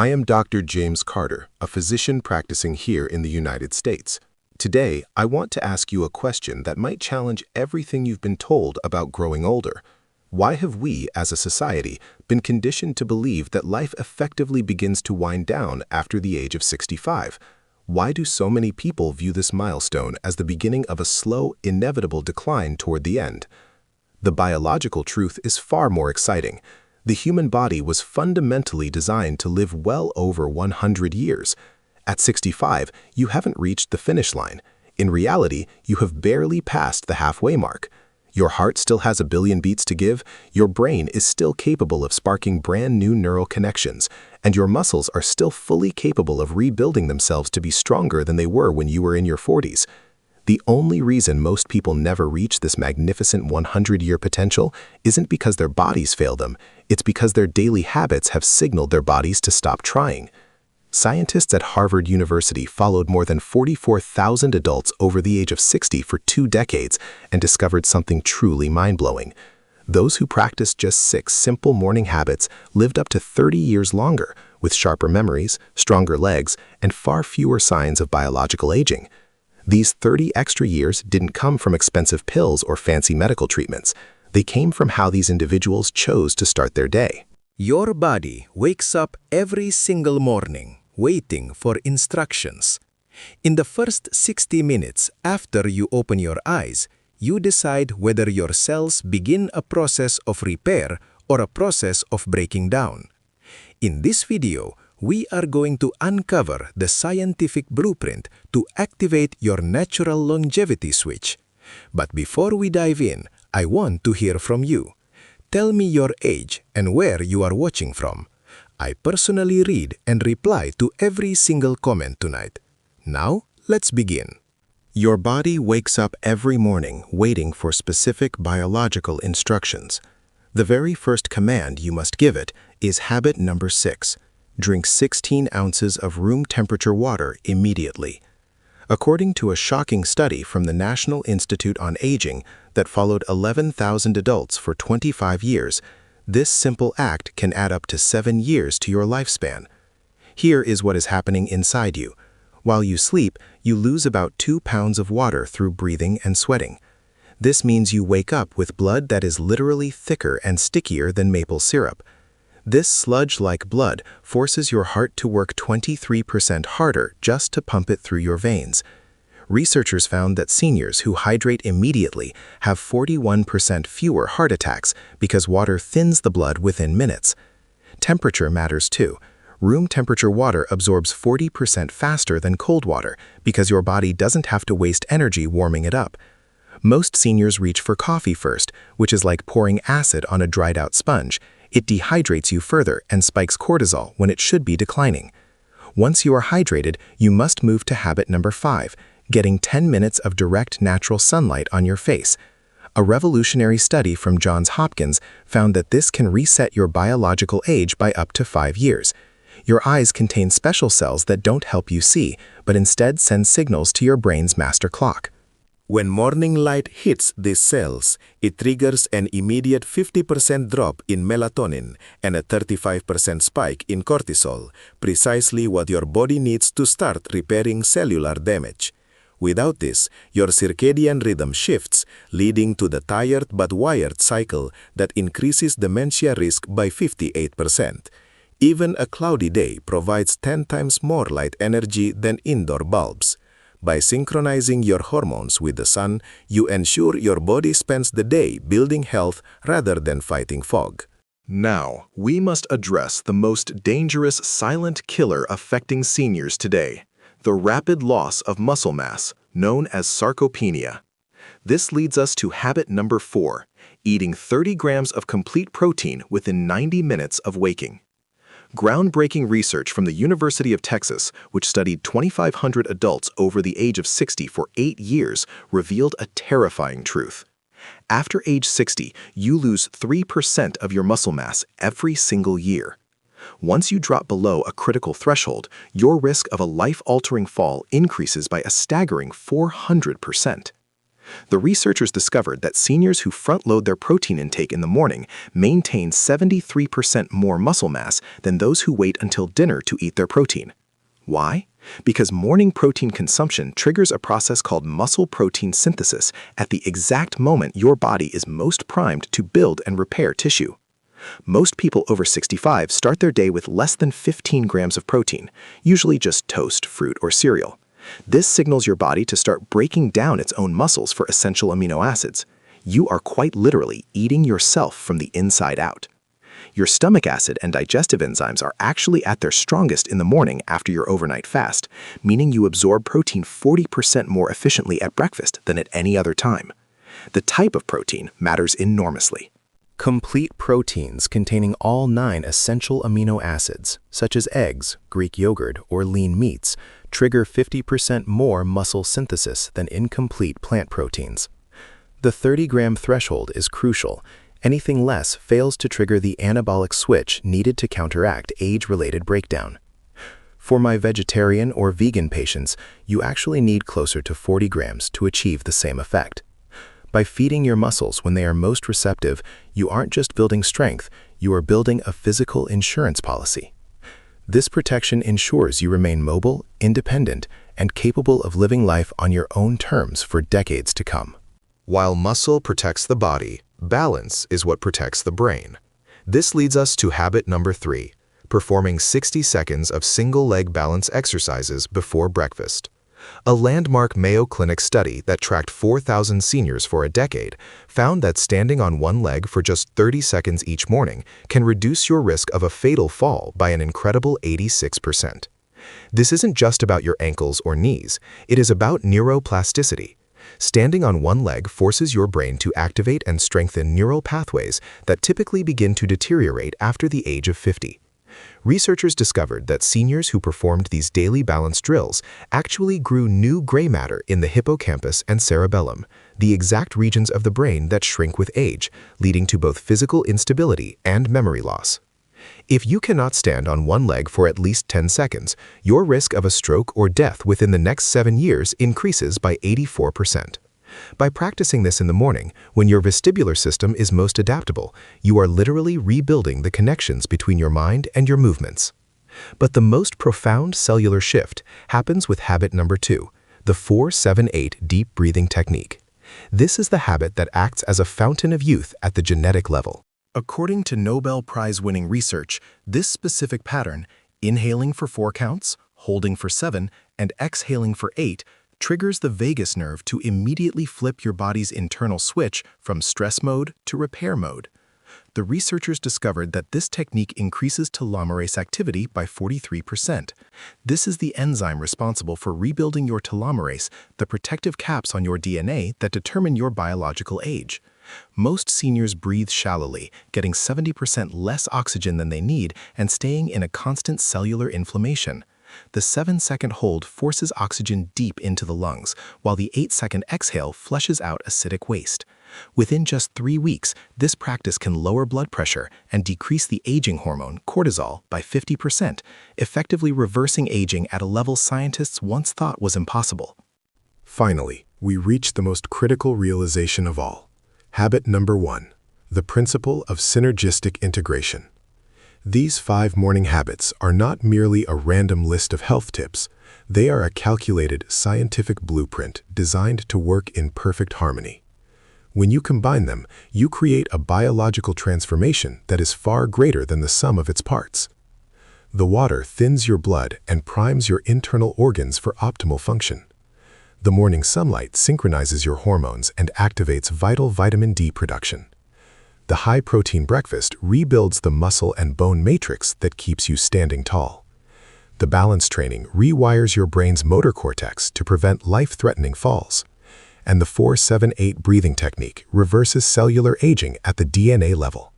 I am Dr. James Carter, a physician practicing here in the United States. Today, I want to ask you a question that might challenge everything you've been told about growing older. Why have we, as a society, been conditioned to believe that life effectively begins to wind down after the age of 65? Why do so many people view this milestone as the beginning of a slow, inevitable decline toward the end? The biological truth is far more exciting. The human body was fundamentally designed to live well over 100 years. At 65, you haven't reached the finish line. In reality, you have barely passed the halfway mark. Your heart still has a billion beats to give, your brain is still capable of sparking brand new neural connections, and your muscles are still fully capable of rebuilding themselves to be stronger than they were when you were in your 40s. The only reason most people never reach this magnificent 100-year potential isn't because their bodies fail them, it's because their daily habits have signaled their bodies to stop trying. Scientists at Harvard University followed more than 44,000 adults over the age of 60 for 2 decades and discovered something truly mind-blowing. Those who practiced just 6 simple morning habits lived up to 30 years longer, with sharper memories, stronger legs, and far fewer signs of biological aging. These 30 extra years didn't come from expensive pills or fancy medical treatments. They came from how these individuals chose to start their day. Your body wakes up every single morning, waiting for instructions. In the first 60 minutes after you open your eyes, you decide whether your cells begin a process of repair or a process of breaking down. In this video, we are going to uncover the scientific blueprint to activate your natural longevity switch. But before we dive in, I want to hear from you. Tell me your age and where you are watching from. I personally read and reply to every single comment tonight. Now, let's begin. Your body wakes up every morning waiting for specific biological instructions. The very first command you must give it is habit number 6. Drink 16 ounces of room-temperature water immediately. According to a shocking study from the National Institute on Aging that followed 11,000 adults for 25 years, this simple act can add up to 7 years to your lifespan. Here is what is happening inside you. While you sleep, you lose about 2 pounds of water through breathing and sweating. This means you wake up with blood that is literally thicker and stickier than maple syrup. This sludge-like blood forces your heart to work 23% harder just to pump it through your veins. Researchers found that seniors who hydrate immediately have 41% fewer heart attacks because water thins the blood within minutes. Temperature matters too. Room temperature water absorbs 40% faster than cold water because your body doesn't have to waste energy warming it up. Most seniors reach for coffee first, which is like pouring acid on a dried-out sponge. It dehydrates you further and spikes cortisol when it should be declining. Once you are hydrated, you must move to habit number 5, getting 10 minutes of direct natural sunlight on your face. A revolutionary study from Johns Hopkins found that this can reset your biological age by up to 5 years. Your eyes contain special cells that don't help you see, but instead send signals to your brain's master clock. When morning light hits these cells, it triggers an immediate 50% drop in melatonin and a 35% spike in cortisol, precisely what your body needs to start repairing cellular damage. Without this, your circadian rhythm shifts, leading to the tired but wired cycle that increases dementia risk by 58%. Even a cloudy day provides 10 times more light energy than indoor bulbs. By synchronizing your hormones with the sun, you ensure your body spends the day building health rather than fighting fog. Now, we must address the most dangerous silent killer affecting seniors today, the rapid loss of muscle mass, known as sarcopenia. This leads us to habit number 4, eating 30 grams of complete protein within 90 minutes of waking. Groundbreaking research from the University of Texas, which studied 2,500 adults over the age of 60 for 8 years, revealed a terrifying truth. After age 60, you lose 3% of your muscle mass every single year. Once you drop below a critical threshold, your risk of a life-altering fall increases by a staggering 400%. The researchers discovered that seniors who front-load their protein intake in the morning maintain 73% more muscle mass than those who wait until dinner to eat their protein. Why? Because morning protein consumption triggers a process called muscle protein synthesis at the exact moment your body is most primed to build and repair tissue. Most people over 65 start their day with less than 15 grams of protein, usually just toast, fruit, or cereal. This signals your body to start breaking down its own muscles for essential amino acids. You are quite literally eating yourself from the inside out. Your stomach acid and digestive enzymes are actually at their strongest in the morning after your overnight fast, meaning you absorb protein 40% more efficiently at breakfast than at any other time. The type of protein matters enormously. Complete proteins containing all 9 essential amino acids, such as eggs, Greek yogurt, or lean meats, trigger 50% more muscle synthesis than incomplete plant proteins. The 30-gram threshold is crucial. Anything less fails to trigger the anabolic switch needed to counteract age-related breakdown. For my vegetarian or vegan patients, you actually need closer to 40 grams to achieve the same effect. By feeding your muscles when they are most receptive, you aren't just building strength, you are building a physical insurance policy. This protection ensures you remain mobile, independent, and capable of living life on your own terms for decades to come. While muscle protects the body, balance is what protects the brain. This leads us to habit number 3, performing 60 seconds of single-leg balance exercises before breakfast. A landmark Mayo Clinic study that tracked 4,000 seniors for a decade found that standing on one leg for just 30 seconds each morning can reduce your risk of a fatal fall by an incredible 86%. This isn't just about your ankles or knees, it is about neuroplasticity. Standing on one leg forces your brain to activate and strengthen neural pathways that typically begin to deteriorate after the age of 50. Researchers discovered that seniors who performed these daily balance drills actually grew new gray matter in the hippocampus and cerebellum, the exact regions of the brain that shrink with age, leading to both physical instability and memory loss. If you cannot stand on one leg for at least 10 seconds, your risk of a stroke or death within the next 7 years increases by 84%. By practicing this in the morning, when your vestibular system is most adaptable, you are literally rebuilding the connections between your mind and your movements. But the most profound cellular shift happens with habit number 2, the 4-7-8 deep breathing technique. This is the habit that acts as a fountain of youth at the genetic level. According to Nobel Prize-winning research, this specific pattern, inhaling for 4 counts, holding for 7, and exhaling for 8, triggers the vagus nerve to immediately flip your body's internal switch from stress mode to repair mode. The researchers discovered that this technique increases telomerase activity by 43%. This is the enzyme responsible for rebuilding your telomerase, the protective caps on your DNA that determine your biological age. Most seniors breathe shallowly, getting 70% less oxygen than they need and staying in a constant cellular inflammation. The 7-second hold forces oxygen deep into the lungs, while the 8-second exhale flushes out acidic waste. Within just 3 weeks, this practice can lower blood pressure and decrease the aging hormone, cortisol, by 50%, effectively reversing aging at a level scientists once thought was impossible. Finally, we reach the most critical realization of all. Habit number 1, the principle of synergistic integration. These 5 morning habits are not merely a random list of health tips. They are a calculated scientific blueprint designed to work in perfect harmony. When you combine them, you create a biological transformation that is far greater than the sum of its parts. The water thins your blood and primes your internal organs for optimal function. The morning sunlight synchronizes your hormones and activates vital vitamin D production. The high-protein breakfast rebuilds the muscle and bone matrix that keeps you standing tall. The balance training rewires your brain's motor cortex to prevent life-threatening falls. And the 4-7-8 breathing technique reverses cellular aging at the DNA level.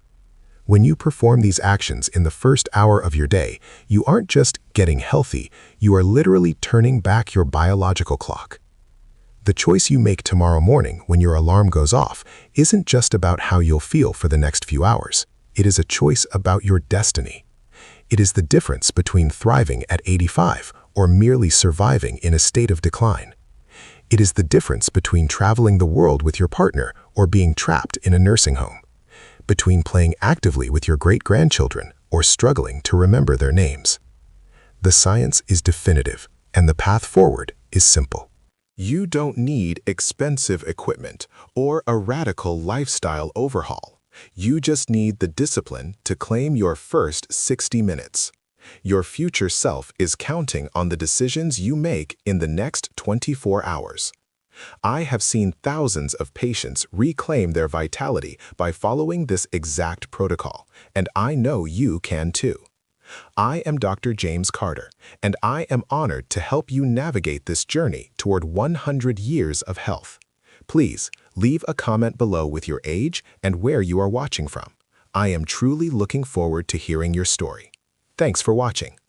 When you perform these actions in the first hour of your day, you aren't just getting healthy, you are literally turning back your biological clock. The choice you make tomorrow morning when your alarm goes off isn't just about how you'll feel for the next few hours. It is a choice about your destiny. It is the difference between thriving at 85 or merely surviving in a state of decline. It is the difference between traveling the world with your partner or being trapped in a nursing home, between playing actively with your great-grandchildren or struggling to remember their names. The science is definitive, and the path forward is simple. You don't need expensive equipment or a radical lifestyle overhaul. You just need the discipline to claim your first 60 minutes. Your future self is counting on the decisions you make in the next 24 hours. I have seen thousands of patients reclaim their vitality by following this exact protocol, and I know you can too. I am Dr. James Carter, and I am honored to help you navigate this journey toward 100 years of health. Please leave a comment below with your age and where you are watching from. I am truly looking forward to hearing your story. Thanks for watching.